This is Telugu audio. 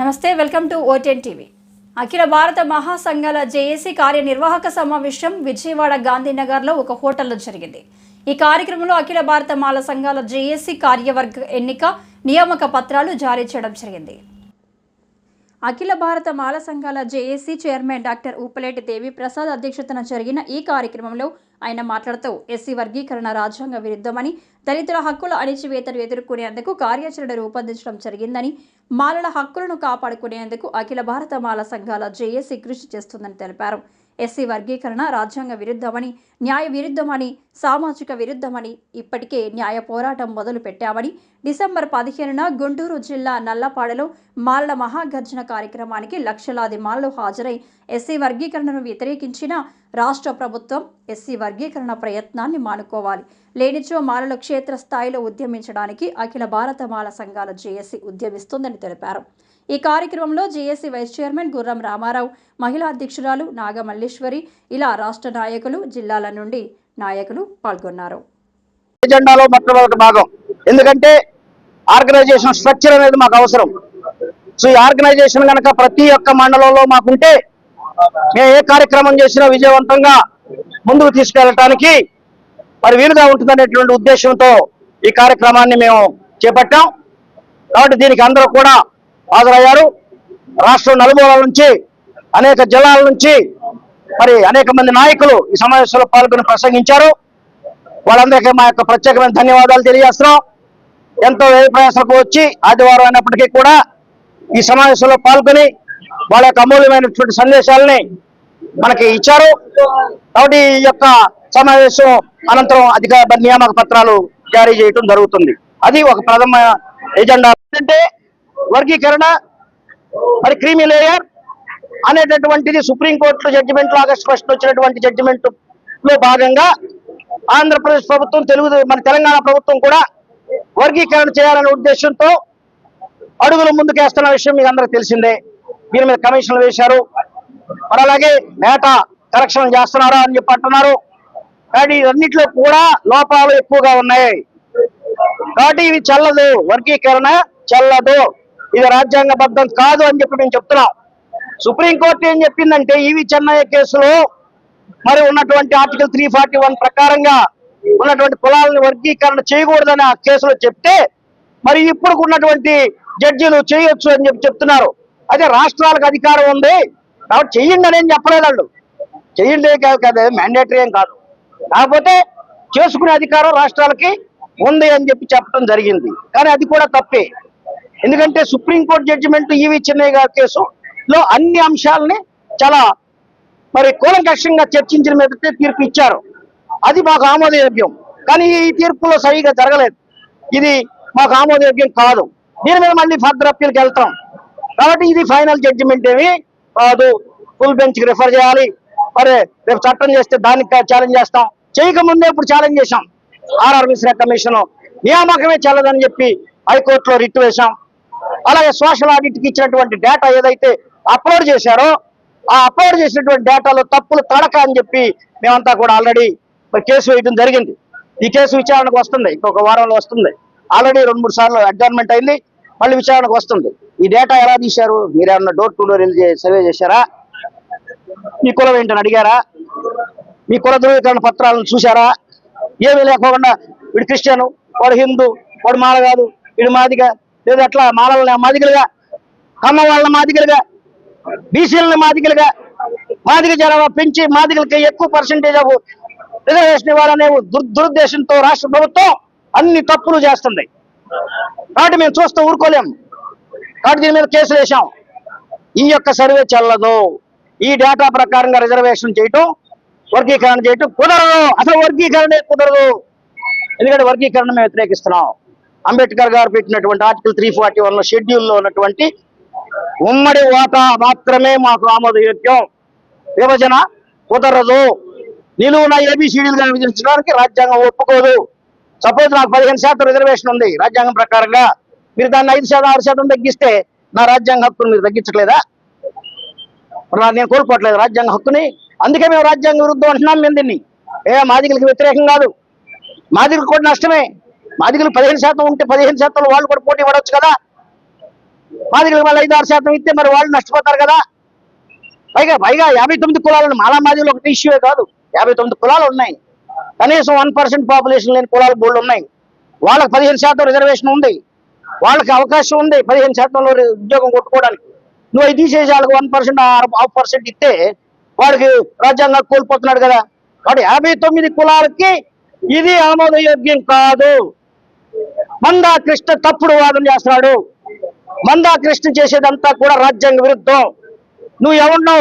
నమస్తే, వెల్కమ్ టు ఓటెన్ టీవీ. అఖిల భారత మహాసంఘాల జేఏసీ కార్యనిర్వాహక సమావేశం విజయవాడ గాంధీనగర్లో ఒక హోటల్లో జరిగింది. ఈ కార్యక్రమంలో అఖిల భారత మాల సంఘాల జేఏసీ కార్యవర్గ ఎన్నిక నియామక పత్రాలు జారీ చేయడం జరిగింది. అఖిల భారత మాల సంఘాల జేఏసీ చైర్మన్ డాక్టర్ ఊపలేటి దేవి ప్రసాద్ అధ్యక్షతన జరిగిన ఈ కార్యక్రమంలో ఆయన మాట్లాడుతూ ఎస్సీ వర్గీకరణ రాజ్యాంగ విరుద్ధమని, దళితుల హక్కుల అణిచివేతను ఎదుర్కొనేందుకు కార్యాచరణ రూపొందించడం జరిగిందని, మాలల హక్కులను కాపాడుకునేందుకు అఖిల భారత మాల సంఘాల జేఏసీ కృషి చేస్తుందని తెలిపారు. ఎస్సీ వర్గీకరణ రాజ్యాంగ విరుద్ధమని, న్యాయ విరుద్ధమని, సామాజిక విరుద్ధమని ఇప్పటికే న్యాయ పోరాటం మొదలు పెట్టామని, డిసెంబర్ 15న గుంటూరు జిల్లా నల్లపాడలో మాలల మహాగర్జన కార్యక్రమానికి లక్షలాది మాలలు హాజరై ఎస్సీ వర్గీకరణను వ్యతిరేకించిన రాష్ట్ర ప్రభుత్వం ఎస్సీ వర్గీకరణ ప్రయత్నాన్ని మానుకోవాలి, లేనిచో మాలలు క్షేత్రస్థాయిలో ఉద్యమించడానికి అఖిల భారత మాల సంఘాల జేఏసీ ఉద్యమిస్తుందని తెలిపారు. ఈ కార్యక్రమంలో జేఏసీ వైస్ చైర్మన్ గుర్రం రామారావు, మహిళా అధ్యక్షురాలు నాగమల్లేశ్వరి, ఇలా రాష్ట్ర నాయకులు, జిల్లాల నుండి నాయకులు పాల్గొన్నారు. ఎజెండాలో మొట్టమొదటి భాగం, ఎందుకంటే ఆర్గనైజేషన్ స్ట్రక్చర్ అనేది మాకు అవసరం. సో ఈ ఆర్గనైజేషన్ కనుక ప్రతి ఒక్క మండలంలో మాకుంటే మేము ఏ కార్యక్రమం చేసినా విజయవంతంగా ముందుకు తీసుకెళ్ళటానికి మరి వీలుగా ఉంటుందనేటువంటి ఉద్దేశంతో ఈ కార్యక్రమాన్ని మేము చేపట్టాం. కాబట్టి దీనికి అందరూ కూడా హాజరయ్యారు. రాష్ట్రం నలుమూలల నుంచి, అనేక జిల్లాల నుంచి మరి అనేక మంది నాయకులు ఈ సమావేశంలో పాల్గొని ప్రసంగించారు. వాళ్ళందరికీ మా యొక్క ప్రత్యేకమైన ధన్యవాదాలు తెలియజేస్తున్నాం. ఎంతో వ్యయ ప్రయాసాలకు వచ్చి ఆదివారం అయినప్పటికీ కూడా ఈ సమావేశంలో పాల్గొని వాళ్ళ యొక్క అమూల్యమైనటువంటి సందేశాలని మనకి ఇచ్చారు. కాబట్టి ఈ యొక్క సమావేశం అనంతరం అధికార నియామక పత్రాలు జారీ చేయడం జరుగుతుంది. అది ఒక ప్రథమ ఎజెండా. అంటే వర్గీకరణ మరి క్రీమీ లేయర్ అనేటటువంటిది సుప్రీంకోర్టులో జడ్జిమెంట్లు ఆగస్టు 1 వచ్చినటువంటి జడ్జిమెంట్ లో భాగంగా ఆంధ్రప్రదేశ్ ప్రభుత్వం, మన తెలంగాణ ప్రభుత్వం కూడా వర్గీకరణ చేయాలనే ఉద్దేశంతో అడుగులు ముందుకేస్తున్న విషయం మీకు అందరికి తెలిసిందే. దీని మీద కమిషన్లు వేశారు. మరి అలాగే డేటా కరెక్షన్ చేస్తున్నారా అని చెప్పి అంటున్నారు. కానీ ఇవన్నిట్లో కూడా లోపాలు ఎక్కువగా ఉన్నాయి. కాబట్టి ఇవి చెల్లదు, వర్గీకరణ చెల్లదు, ఇది రాజ్యాంగబద్ధం కాదు అని చెప్పి మేము చెప్తున్నాం. సుప్రీంకోర్టు ఏం చెప్పిందంటే ఈవి చెన్నయ్య కేసులో మరి ఉన్నటువంటి ఆర్టికల్ 341 ప్రకారంగా ఉన్నటువంటి కులాలను వర్గీకరణ చేయకూడదని ఆ కేసులో చెప్తే మరి ఇప్పుడు ఉన్నటువంటి జడ్జీలు చేయొచ్చు అని చెప్పి చెప్తున్నారు. అదే రాష్ట్రాలకు అధికారం ఉంది కాబట్టి చెయ్యండి అని ఏం చెప్పలేదు. వాళ్ళు చెయ్యండి కదా, మ్యాండేటరీ ఏం కాదు. కాకపోతే చేసుకునే అధికారం రాష్ట్రాలకి ఉంది అని చెప్పి చెప్పడం జరిగింది. కానీ అది కూడా తప్పే. ఎందుకంటే సుప్రీంకోర్టు జడ్జిమెంట్ ఈవి చెన్నయ్య గారి కేసులో అన్ని అంశాలని చాలా మరి కూలంకషంగా చర్చించిన మీదటే తీర్పు ఇచ్చారు. అది మాకు ఆమోదయోగ్యం. కానీ ఈ తీర్పులో సరిగా జరగలేదు. ఇది మాకు ఆమోదయోగ్యం కాదు. దీని మీద మళ్ళీ ఫర్దర్ అప్పీల్కి వెళ్తాం. కాబట్టి ఇది ఫైనల్ జడ్జిమెంట్ ఏమి కాదు. ఫుల్ బెంచ్కి రిఫర్ చేయాలి. మరి రేపు చట్టం చేస్తే దానికి ఛాలెంజ్ చేస్తాం. చేయకముందే ఇప్పుడు ఛాలెంజ్ చేశాం. ఆర్ఆర్ మిశ్రా కమిషన్ నియామకమే చెల్లదని చెప్పి హైకోర్టులో రిట్ వేశాం. అలాగే సోషల్ ఆడిట్కి ఇచ్చినటువంటి డేటా ఏదైతే అప్లోడ్ చేశారో ఆ అప్లోడ్ చేసినటువంటి డేటాలో తప్పులు తడక అని చెప్పి మేమంతా కూడా ఆల్రెడీ కేసు వేయడం జరిగింది. ఈ కేసు విచారణకు వస్తుంది, ఇంకొక వారంలో వస్తుంది. ఆల్రెడీ 2-3 సార్లు అడ్జర్న్మెంట్ అయింది, మళ్ళీ విచారణకు వస్తుంది. ఈ డేటా ఎలా తీశారు? మీరేమన్నా డోర్ టు డోర్ వెళ్ళి సర్వే చేశారా? మీ కులం ఏంటని అడిగారా? మీ కుల ధృవీకరణ పత్రాలను చూశారా? ఏమీ లేకోకుండా వీడు క్రిస్టియను, వాడు హిందూ, వాడు మాల కాదు, వీడు మాదిగా, లేదా అట్లా మాలల్ని మాదిగలుగా, కమ్మ వాళ్ళని మాదిగలుగా, బీసీలని మాదిగలుగా, మాదిగ జనాభా పెంచి మాదిగలకి ఎక్కువ పర్సెంటేజ్ ఆఫ్ రిజర్వేషన్ ఇవ్వాలనే దురుద్దేశంతో రాష్ట్ర ప్రభుత్వం అన్ని తప్పులు చేస్తుంది. కాబట్టి మేము చూస్తూ ఊరుకోలేము. కాబట్టి దీని మీద కేసులు వేశాం. ఈ యొక్క సర్వే చెల్లదు. ఈ డేటా ప్రకారంగా రిజర్వేషన్ చేయటం, వర్గీకరణ చేయటం కుదరదు. అసలు వర్గీకరణే కుదరదు. ఎందుకంటే వర్గీకరణ మేము వ్యతిరేకిస్తున్నాం. అంబేద్కర్ గారు పెట్టినటువంటి ఆర్టికల్ 341 షెడ్యూల్లో ఉన్నటువంటి ఉమ్మడి వాటా మాత్రమే మాకు ఆమోదయోగ్యం. విభజన కుదరదు. నిలువున ఏబిసిడీలుగా విభజించడానికి రాజ్యాంగం ఒప్పుకోదు. సపోజ్ నాకు 15% రిజర్వేషన్ ఉంది రాజ్యాంగం ప్రకారంగా, మీరు దాన్ని 5%, 6% తగ్గిస్తే నా రాజ్యాంగ హక్కును మీరు తగ్గించట్లేదా? నేను కోల్పోవట్లేదు రాజ్యాంగ హక్కుని. అందుకే మేము రాజ్యాంగ విరుద్ధం అంటున్నాం. మేము దీన్ని మాదిగలకి వ్యతిరేకం కాదు. మాదిగలకు కూడా నష్టమే. మాదిగలు 15% ఉంటే 15% వాళ్ళు కూడా పోటీ పడవచ్చు కదా. మాదిగలకు మళ్ళీ 5-6% ఇస్తే మరి వాళ్ళు నష్టపోతారు కదా. పైగా 59 కులాలను మాలామాదిలో ఒకటి ఇష్యూే కాదు, 59 కులాలు ఉన్నాయి. కనీసం 1% పాపులేషన్ లేని కులాలు బోర్డు ఉన్నాయి. వాళ్ళకి 15% రిజర్వేషన్ ఉంది, వాళ్ళకి అవకాశం ఉంది 15%లో ఉద్యోగం కొట్టుకోవడానికి. నువ్వు అవి తీసేసి వాళ్ళకి 1% 0.5% ఇస్తే వాడికి రాజ్యాంగం కోల్పోతున్నాడు కదా. కాబట్టి 59 కులాలకి ఇది ఆమోదయోగ్యం కాదు. మందా కృష్ణ తప్పుడు వాదన చేస్తున్నాడు. మందా కృష్ణ చేసేదంతా కూడా రాజ్యాంగ విరుద్ధం. నువ్వు ఎవరినో